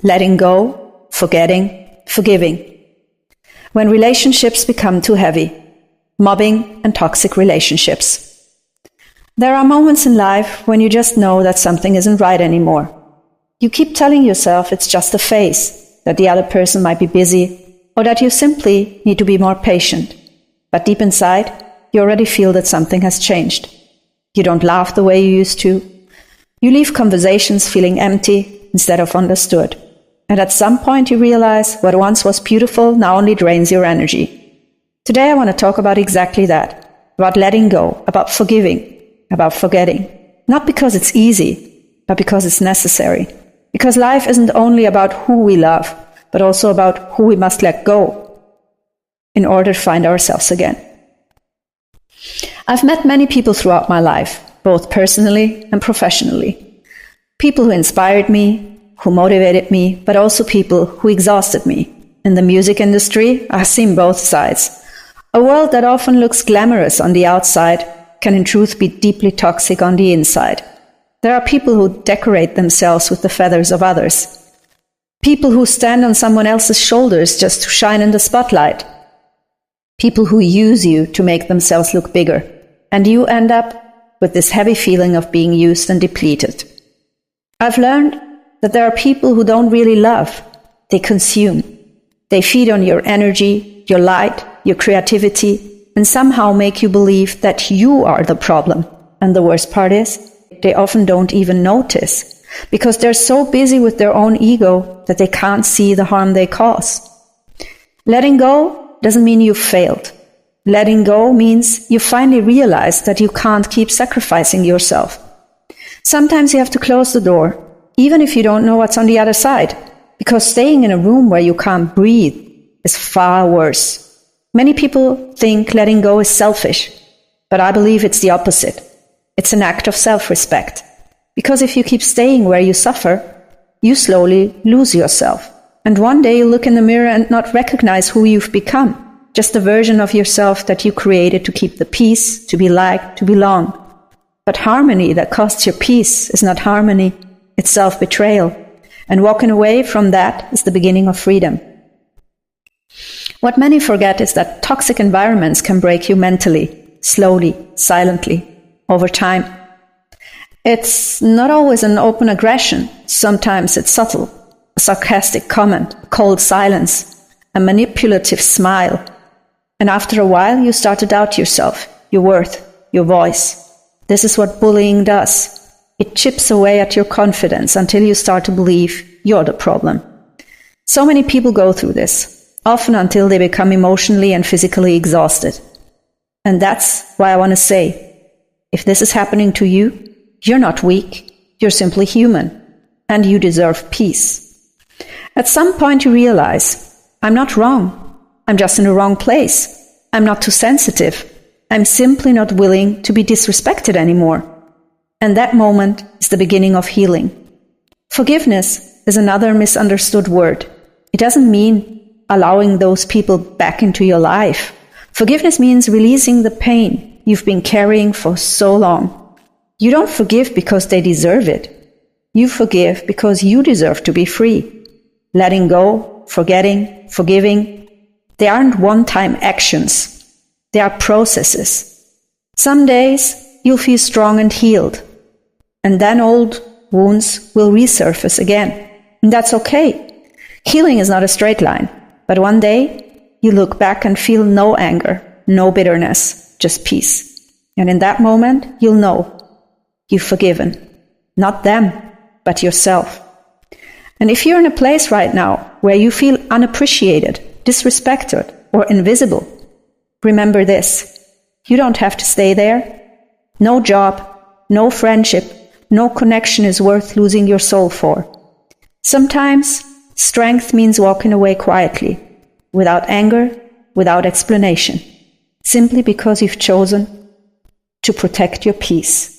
letting go, forgetting, forgiving. When relationships become too heavy, mobbing and toxic relationships. There are moments in life when you just know that something isn't right anymore. You keep telling yourself it's just a phase, that the other person might be busy, or that you simply need to be more patient. But deep inside, you already feel that something has changed. You don't laugh the way you used to. You leave conversations feeling empty instead of understood. And at some point you realize what once was beautiful now only drains your energy. Today I want to talk about exactly that, about letting go, about forgiving, about forgetting. Not because it's easy, but because it's necessary. Because life isn't only about who we love, but also about who we must let go in order to find ourselves again. I've met many people throughout my life, both personally and professionally. People who inspired me, who motivated me, but also people who exhausted me. In the music industry, I've seen both sides. A world that often looks glamorous on the outside can in truth be deeply toxic on the inside. There are people who decorate themselves with the feathers of others. People who stand on someone else's shoulders just to shine in the spotlight. People who use you to make themselves look bigger. And you end up with this heavy feeling of being used and depleted. I've learned that there are people who don't really love. They consume. They feed on your energy, your light, your creativity, and somehow make you believe that you are the problem. And the worst part is, they often don't even notice, because they're so busy with their own ego that they can't see the harm they cause. Letting go doesn't mean you've failed. Letting go means you finally realize that you can't keep sacrificing yourself. Sometimes you have to close the door, even if you don't know what's on the other side, because staying in a room where you can't breathe is far worse. Many people think letting go is selfish, but I believe it's the opposite. It's an act of self-respect. Because if you keep staying where you suffer, you slowly lose yourself. And one day you look in the mirror and not recognize who you've become, just a version of yourself that you created to keep the peace, to be liked, to belong. But harmony that costs your peace is not harmony, it's self-betrayal. And walking away from that is the beginning of freedom. What many forget is that toxic environments can break you mentally, slowly, silently, over time. It's not always an open aggression. Sometimes it's subtle. A sarcastic comment, a cold silence, a manipulative smile. And after a while, you start to doubt yourself, your worth, your voice. This is what bullying does. It chips away at your confidence until you start to believe you're the problem. So many people go through this, often until they become emotionally and physically exhausted. And that's why I want to say, if this is happening to you, you're not weak, you're simply human, and you deserve peace. At some point you realize, I'm not wrong, I'm just in the wrong place, I'm not too sensitive, I'm simply not willing to be disrespected anymore. And that moment is the beginning of healing. Forgiveness is another misunderstood word. It doesn't mean allowing those people back into your life. Forgiveness means releasing the pain you've been carrying for so long. You don't forgive because they deserve it. You forgive because you deserve to be free. Letting go, forgetting, forgiving, they aren't one-time actions. They are processes. Some days you'll feel strong and healed, and then old wounds will resurface again. And that's okay. Healing is not a straight line. But one day, you look back and feel no anger, no bitterness, just peace. And in that moment, you'll know you've forgiven. Not them, but yourself. And if you're in a place right now where you feel unappreciated, disrespected, or invisible, remember this. You don't have to stay there. No job, no friendship, no connection is worth losing your soul for. Sometimes, strength means walking away quietly, without anger, without explanation, simply because you've chosen to protect your peace.